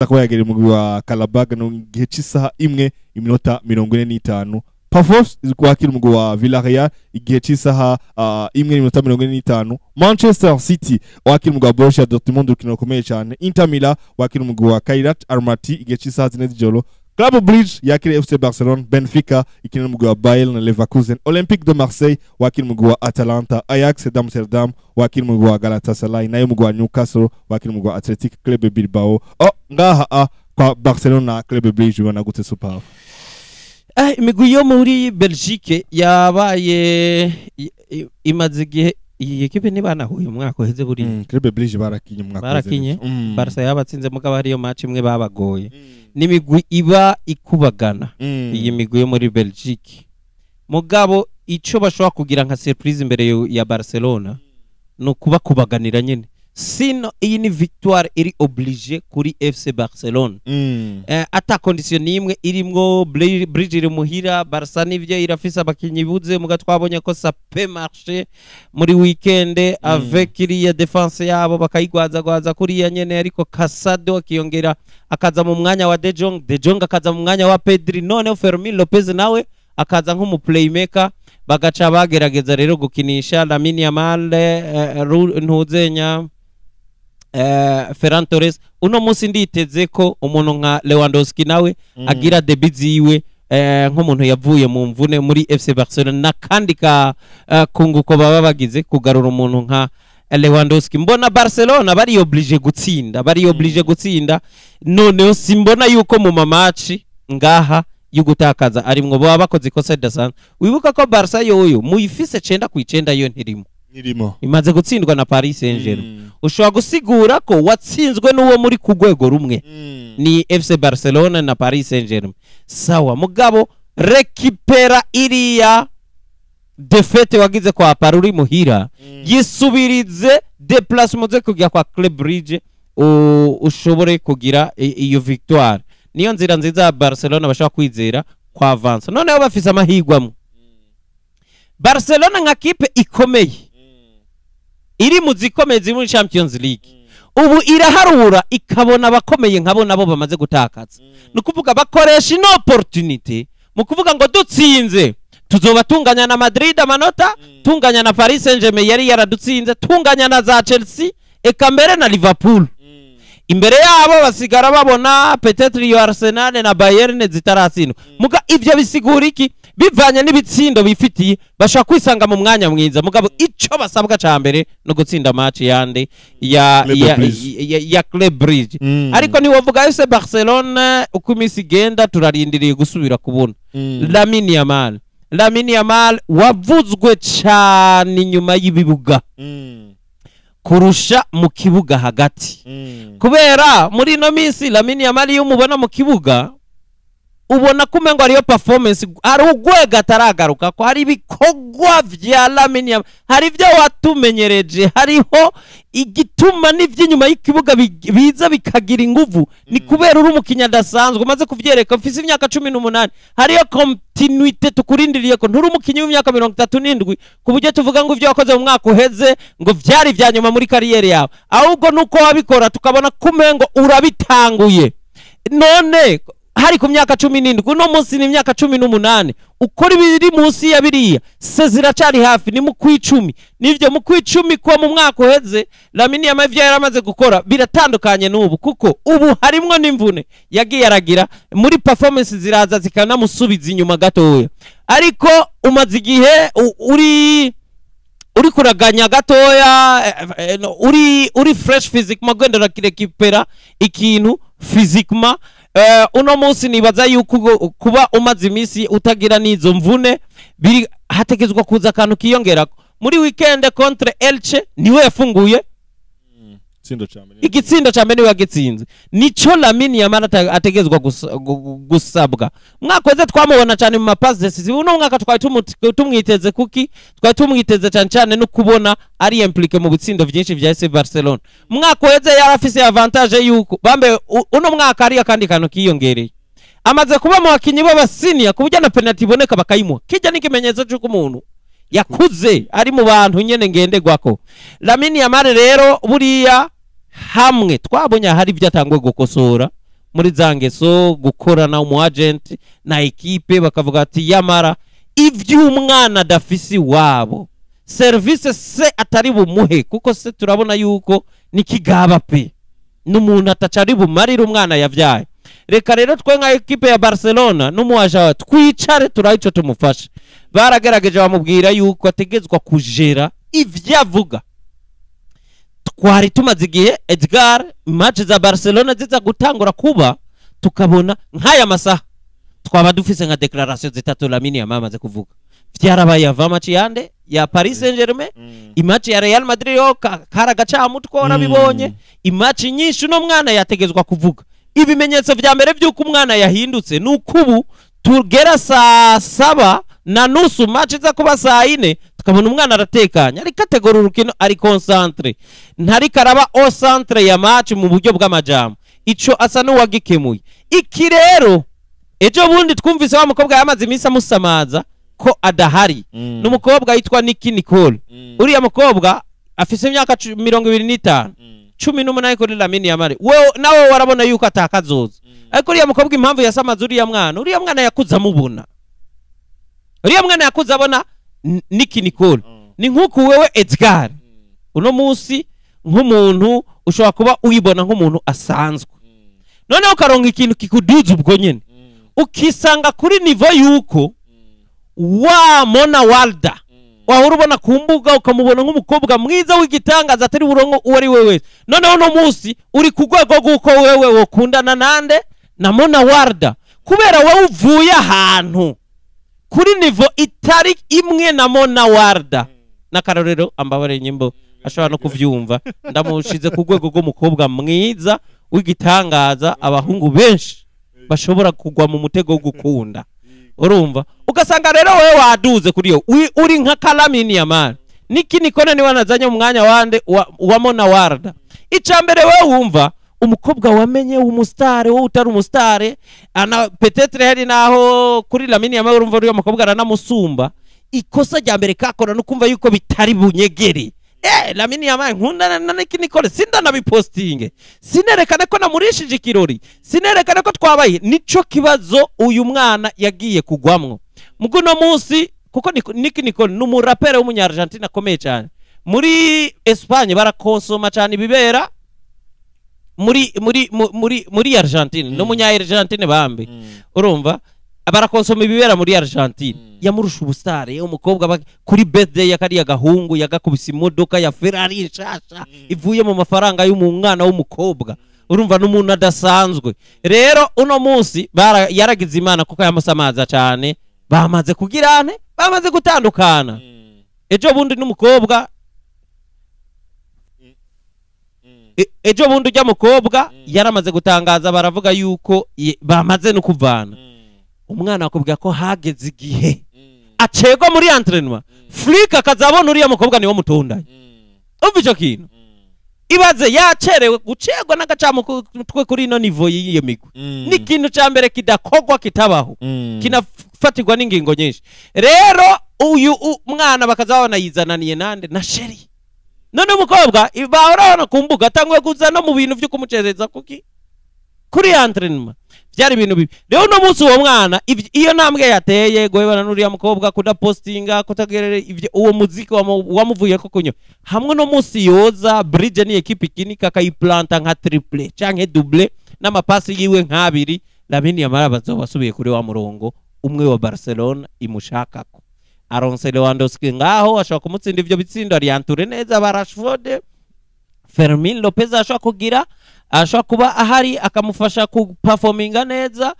zakaba yagera mu wa Karabag no gihe cy'isaha imwe iminota 45 Pafos ikwakira umugwi wa Villarreal igihe cy'isaha imwe iminota 45 Manchester City wakira umugwi wa Borussia Dortmund urukino rukomeye cyane Inter Milan wakira umugwi wa Kairat Almaty igihe cy'isaha 4 z'ijoro Club Brugge yakira FC Barcelona Benfica ikina umugwi wa Bayern Leverkusen Olympique de Marseille wakira umugwi wa Atalanta Ajax d'Amsterdam wakira umugwi wa Galatasaray nayo umugwi wa Newcastle wakira umugwi wa Athletic Club Bilbao ngaha kwa Barcelona Club Brugge ubona gute super imigwi yo muri Belgique yabaye imaze gihe iyi equipe nibanahuye umwaka uheze buri Club Brugge barakinye Barca yabatsinze mugabo hariyo match imwe babagoye n'imigwi iba ikubagana iyi migwi yo muri Belgique mugabo ico bashobora kugira nka surprise imbere ya Barcelona no kuba kubaganira nyene sino iyi ni victoire iri obligé kuri FC Barcelona ata condition nimwe irimwo Brugge iri muhira Barca nivyo irafisa abakinyi buze muga twabonye ko ça peut marcher muri weekend avec iriya defense yabo bakayigwaza kuri ya nyene ariko Casado akiyongera akaza mu mwanya wa De Jong akaza mu mwanya wa Pedri none Fermin Lopez nawe akaza nk'umu playmaker bagaca bagerageza rero gukinisha Lamine Yamal ntuzenya Ferran Torres uno munsi nditeze ko umuntu nka Lewandowski nawe agira debut ziwe nk'umuntu yavuye mu mvune muri FC Barcelona na kandi ka kunguko baba bagize kugarura umuntu nka Lewandowski mbona Barcelona bari oblige gutsinda none simbona yuko mu mamaci ngaha yugutakaza arimwo baba bakoze ikosa ridasanzwe wibuka ko Barca yoyo muyifise 9-9 yo ntirimo imaze gutsindwa na Paris Saint-Germain ushobora gusigura ko watsinzwe n'uwo muri ku rwego rumwe ni FC Barcelona na Paris Saint-Germain sawa mugabo rekipera iriya defete wagize kwa Paruri muhira yisubirize déplacement ze kujya kwa Club Brugge ushobore kugira iyo victoire niyo nzira nziza Barcelona bashaka kwizera kwa avance noneho bafise amahigwamo Barcelona nka kipe ikomeye iri mu zikomeye muri Champions League ubu iraharura ikabona abakomeye nkabo nabo bamaze gutakaza nukuvuga bakoresha ino opportunity mu kuvuga ngo dutsinze tuzoba tunganya na Madrid amanota tunganya na Paris Saint-Germain yari yaradutsinze tunganya na za Chelsea eka mbere na Liverpool imbere yabo basigara babona peut-être yo Arsenal na Bayern zitaratsindwa muga ivyo bisigura iki bivanye n'ibitsindo bifitiye bashaka kwisanga mu mwanya mwiza mugabo ico basabwa ca mbere no gutsinda match yande ya Club Brugge ariko ni wovuga FC Barcelona uko imisi genda turarindiriye gusubira kubona Lamine Yamal wavuzwe cyane nyuma y'ibibuga kurusha mu kibuga hagati kubera muri no minsi Lamine Yamal yumubona mu kibuga ubona kumengo ariyo performance ari ugwega ataragaruka ko hari bikogwa vya Lamine Yamal hari byo watumenyereje hariho igituma n'ivy'inyuma y'ikibuga biza bikagira inguvu ni kubera uri umukinya dasanzwe umaze kuvyereka mfise imyaka 18 hariyo continuité tukurindiriye ko nturi umukinya w'imyaka 37 kuburyo tuvuga ngo ivyo wakoze mu mwaka uheze ngo vyari vyanyuma muri kariyeri yawe ahubwo nuko wabikora tukabona kumengo urabitanguye none hari ku myaka 17 no munsi ni imyaka 18 ukora ibiri munsi ya biriya sezira cari hafi ni mu kwicumi nivyo mu kwicumi kwa mu mwaka uheze Lamine Yamal vya yaramaze gukora biratandukanye n'ubu kuko ubu harimwo n'imvune yagiye aragira muri performance ziraza zikanamusubiza inyuma gatoya ariko umaze igihe uri kuraganya gatoya uri fresh physiquement gwenda rekipera ikintu physiquement uno munsi nibaza yuko kuba umaze imisi utagira nizo mvune biri hategezwa kuza kantu kiyongera muri weekend contre Elche niwe yafunguye igitsindo cyane niwe yagitsinze nico Lamine Yamal ategezwa gusabwa mwakoze twamubona cyane mu mapasses uno mwaka twari tumwiteze kuki twari tumwiteze cyane no kubona ari implique mu bitsindo byinshi vya FC Barcelona mwakoze yarafise avantage yuko bambe uno mwaka ari akandi kantu kiyongereye amaze kuba mu bakinyi b'abasinia kubujya na penalty iboneka bakayimuha kijya n'ikimenyetso cy'uko umuntu yakuze ari mu bantu nyene ngendegwako Lamine Yamal rero buriya hamwe twabonye hari byo atangwe gukosora muri za ngeso gukorana umu agent na ekipe bakavuga ati yamara ivy'umwana adafisi wabo service se atari bumuhe kuko se turabona yuko nikigaba pe n'umuntu atacari bumarira umwana yavyaye. Reka rero twe nka ekipe ya Barcelona n'umuaja twicare turayico tumufasha. Baragerageje bamubwira yuko ategezwa kujera ivyavuga. Twari tumaze igihe Edgar match za Barcelona ziza gutangura kuba tukabona nk'aya masaha twaba dufise nka declaration zitatu Lamine yamaze kuvuga. Vyarabaye ava match yande ya Paris Saint-Germain, imatch ya Real Madrid yo karagaca mutwora bibonye, imatch nyinshi no mwana yategezwa kuvuga. Ibimenyetso vya mbere by'uko umwana yahindutse nukubu tugera saa 7:30 match za kuba saa 4 tukabona umwana aratekanya ari kategori urukino ari concentre ntari karaba au centre ya match mu buryo bw'amajambo ico asa n'uwagikemuye. Iki rero ejo bundi twumvise wa mukobwa yamaze imisa musamaza ko adahari n'umukobwa yitwa Nicky Nicole. Uriya mukobwa afise imyaka 25 18 kuri Lamine Yamal. Wewe nawe warabona yuko atakazoza. Ariko uriya mukobwa impamvu yasamaza uriya mwana yakuza mubona. Uriya mwana yakuza abona Nicky Nicole. Ni nkuko wewe Edgar. Uno munsi nk'umuntu ushobora kuba uyibona nk'umuntu asanzwe. None ukaronka ikintu kikuduza ubwo nyene. Ukisanga kuri niveau yuko wa Mona Walda wahora ubona kumbuga ukamubona nk'umukobwa mwiza w'igitangaza atari burongo uwari wewe. None uno munsi uri kugwego guko wewe wokundana nande na Mona Walda kubera wowe uvuye ahantu kuri niveau itari imwe na Mona Walda. Nakarorero ambabare nyimbo ashobora no kuvyumva ndamushize ku rwego rw'umukobwa mwiza w'igitangaza abahungu benshi bashobora kugwa mu mutego wo gukunda. Urumva ugasanga rero wewe waduze kuri yo uri nka Lamine Yamal. Nicky Nicole ni wanazanye umwanya wande wa Mona Walda. Icambere wewe wumva umukobwa wamenye umustare wo utari umustare ana peut-être hari naho kuri Lamine Yamal urumva uriyo mukobwa aranamusumba. Ikosa rya mbere kakora no kumva yuko bitari bunyegere. Lamine Yamal nkunda na Nicky Nicole sinda nabipostinge sinerekane ko namurishije ikirori sinerekane ko twabaye nico kibazo uyu mwana yagiye kugwamwo muguno munsi kuko Nicky Nicole n'umurapere w'umunyargentina akomeye cyane muri Espagne barakonsoma cyane ibibera muri Argentine no munya Argentine bambe urumva barakonsoma ibibera muri Argentine yamurusha ubustare umukobwa kuri birthday yakari yagahungu yagakubise imodoka ya Ferrari nshasha ivuye mu mafaranga y'umwana w'umukobwa urumva n'umuntu adasanzwe. Rero uno munsi yaragize imana kuko yamusamaza cyane bamaze kugirane bamaze gutandukana. Ejo bundi n'umukobwa ejo bundi ujya mukobwa yaramaze gutangaza baravuga yuko bamaze no kuvana. Umwana akubwira ko hageze igihe acegwa muri entraînement Flick akazabona uriya mukobwa niwo mutondanye. Umva ico kintu ibaze yacerewe gucegwa n'agacamutwe kuri ino niveau yiye migwi ni kintu ca mbere kidakogwa kitabaho kinafatirwa n'ingingo nyinshi. Rero uyu mwana bakazabona yizananiye nande na Sheri. None umukobwa bahora kumbuga atangwe kuzana mu bintu byo kumucereza kuki kuri entraînement byari ibintu bibi. Rero no munsi uwo mwana iyo ntambwe yateye goyebana n'uriya mukobwa kudapostinga kutagerere ivyo uwo muziki wamuvuye ko kunyo hamwe no munsi yoza Bridge ni equipe kinika kayiplanta nka triple canke double n'amapasi yiwe nk'abiri Lamine Yamal bazobasubiye kuri wa murongo umwe wa Barcelona imushakako. Aronse Lewandowski ngaho ashaka kumutsinda ivyo bitsindo ari yanture neza ba Rashford Fermin Lopez ashaka kugira ashaka kuba ahari akamufasha ku performinga neza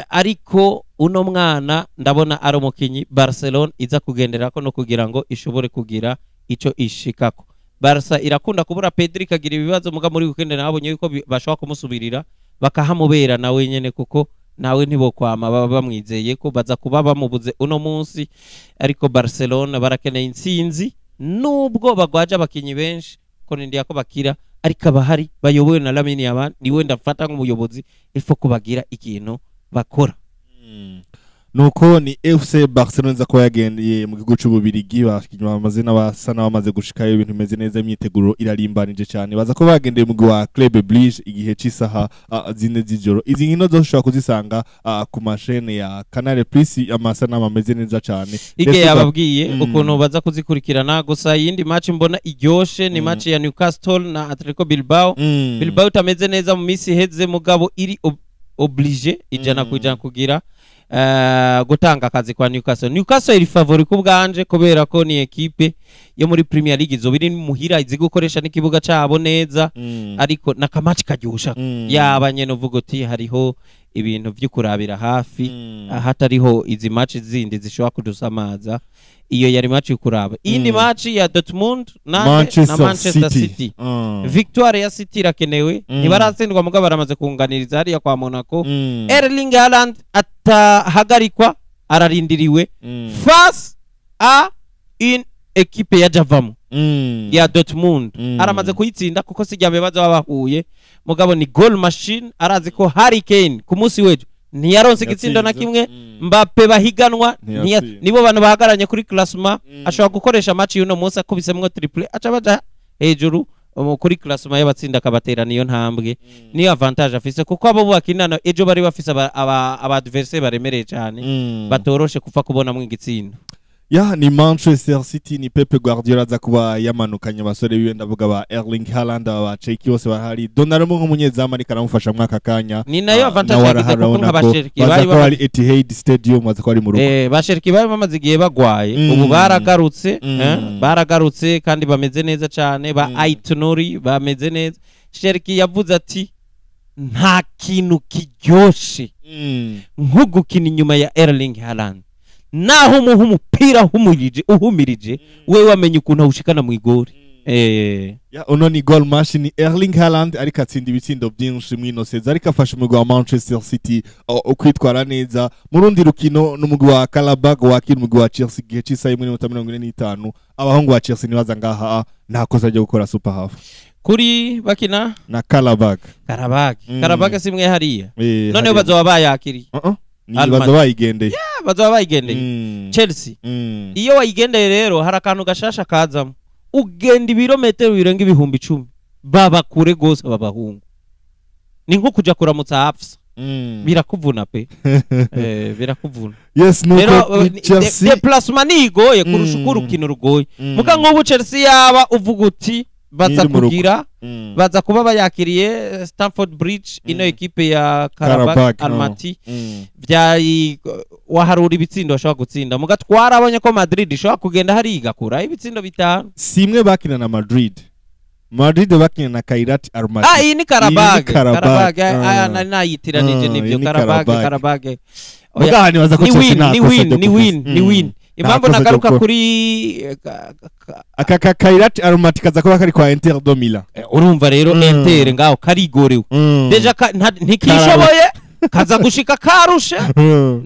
ariko uno mwana ndabona ari umukinyi Barcelona iza kugenderako no kugira ngo ishobore kugira ico ishikako. Barca irakunda kubura Pedri kagira ibibazo muga muri weekend nabonye yuko bashaka kumusubirira bakahamubera nawe nyene kuko nawe ntibokwama baba bamwizeye ko baza kuba bamubuze uno munsi. Ariko Barcelona barakeneye intsinzi nubwo bagwaje abakinyi benshi ko nindiya ko bakira ariko abahari bayobowe na Lamine Yamal ni wenda mfata nk'umuyobozi ifo kubagira ikintu bakora. nuko ni FC Barcelona za ko yagendeye mu gihugu c'ububirigi bakinywa amazina basa n'abamaze gushikayo ibintu bimeze neza imyiteguro irarimbanije cyane baza ko bagendeye mu wa Club Brugge igihe c'isaha zine z'ijoro izi nkino zoshobora kuzisanga ku mashene ya Canal Plus amasana ameze neza cyane ige yababwiye ukuntu baza kuzikurikirana gusa yindi match mbona iryoshe ni match ya Newcastle na Atletico Bilbao Bilbao tameze neza mu misi heze mugabo iri oblige ijana kujana kugira gutanga akazi kwa Newcastle iri favori ku bwanje kubera ko ni equipe yo muri Premier League zo biri muhira izi gukoresha n'ikibuga cyabo neza ariko nakamaci karyusha yabanye no vuga uti hariho ibintu by'ukurabira hafi hatariho izi match zindi zishobora kudusamaza iyo yari match y'ukuraba iyindi match ya Dortmund na Manchester City victoire ya City irakenewe ntibaratsindwa mugabo baramaze kunganiriza hariya kwa Monaco Erling Haaland atahagarikwa ararindiriwe face a in equipe ya Javamo ya Dortmund aramaze kuyitsinda kuko sijyame baza bahuye mugabo ni goal machine arazi ko Harry Kane ku munsi wejo ntiyaronse igitsindo na kimwe Mbappe bahiganwa nibo bantu bahagaranye kuri classement ashobora gukoresha match y'uno munsi akubisemwe triple aca baja hejuru kuri classement y'abatsinda kabatera niyo ntambwe ni avantage afise kuko abo bakinana ejo bari bafise aba adversaire baremereye cyane batoroshe kufa kubona mu igitsindo ya ni Manchester City ni Pep Guardiola za kuba yamanukanye basore biwe ndavuga ba Erling Haaland ba Cheki bose bahari Donnarumma nk'umunyezamu ariko aramufasha mwaka kanya ni nayo avantage yagize kuko nk'abashiriki bari Etihad Stadium baza ko ari mu rugo bashiriki bari bamaze igihe bagwaye ubu baragarutse kandi bameze neza cyane ba Aitonori bameze neza Shiriki yavuze ati nta kintu kiryoshe nko gukina inyuma ya Erling Haaland naho umuha umupira uhumirije we wamenye ukuntu ushikana mu igori ya uno ni goal machine Erling Haaland ariko atsinda ibitsindo byinshi mwino seza ariko afasha umugwi wa Manchester City ukwitwara neza mu rundi rukino n'umugwi wa Karabag wakira umugwi wa Chelsea gihe cy'isaha 1:45 abahungu ba Chelsea nibaza ngaha nta kosa ryo gukora super half kuri bakina na Karabag simwe hariya none bazoba bayakiri baza bayigendeye baza bayigendeye Chelsea iyo wayigendeye rero hari akantu gashasha kazamo ugenda ibirometero birenga 10,000 baba kure gose babahungu ni nko kuja kuramutsa hapsa birakuvuna pe birakuvuna yes nuko Chelsea déplacement ni igoye kurusha urukino rugoye muka nk'ubu Chelsea yaba uvuga uti baza kugira baza kuba bayakiriye Stamford Bridge ino equipe ya Karabag Almaty byayi waharura ibitsindo bashobora gutsinda mugatwara abonye ko Madrid ishobora kugenda hari igakura ibitsindo 5 simwe bakina na Madrid bakina na Kairat Almaty iyi ni Karabag nayitiranije nibyo Karabag mugahani baza ko ni win impamvu nagaruka kuri aka Kairat Almaty kaza kuba kari kwa Inter de Milan urumva rero Inter ngaho karigorewe deja ntikishoboye kaza gushika karushe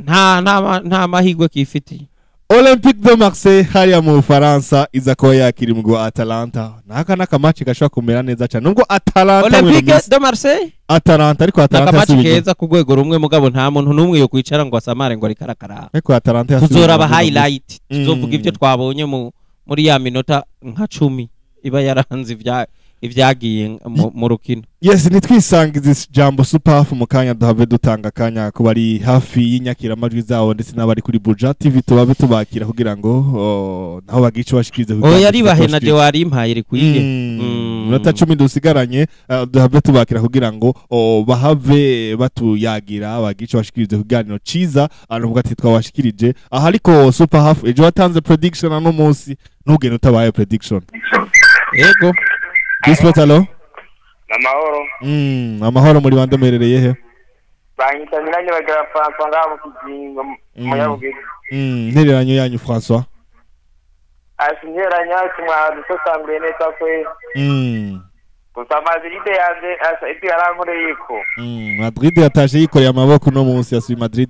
nta mahigwe kifitiye Olympique de Marseille hariya mu Faransa iza ko yakiri mu Atalanta naka match gashaka kumera neza cyane nubwo Atalanta Olympique de Marseille ariko Atalanta yasubiye keza ku rwego rumwe mugabo nta muntu numwe yo kwicara ngo asamare ngo arikarakara ariko Atalanta yasubiye tuzoraba highlight tuzovuga ibyo twabonye muri ya minota nka 10 iba yaranze ivyagiye mu rukino yes nitwisangiza jambo super half mu kanya duhave dutanga kanya ko bari hafi y'inyakira amajwi zawo ndetse n'abari kuri Buja TV tubabe tubakira kugira ngo naho bagice bashikirize yari bahenaje wari impaye iri kwiye minota 10 dusigaranye duhave tubakira kugira ngo bahave batuyagira bagice bashikirize kuganiro ciza anuvuga ati twabashikirije aha ariko super half ejo watanze prediction ano munsi ntugene utabaye prediction yego Dispatalo Namahoro amahoro muri bande merereye he Banyita Miranye bagara François ngabo kizingo muyabuge ntereranyo yanyu François Asinyeranyo kimwa dusosangure neza kwe gusa Madrid yanze asa iti yarankoreye ko Madrid yatashe yikoreye amaboko no munsi ya Madrid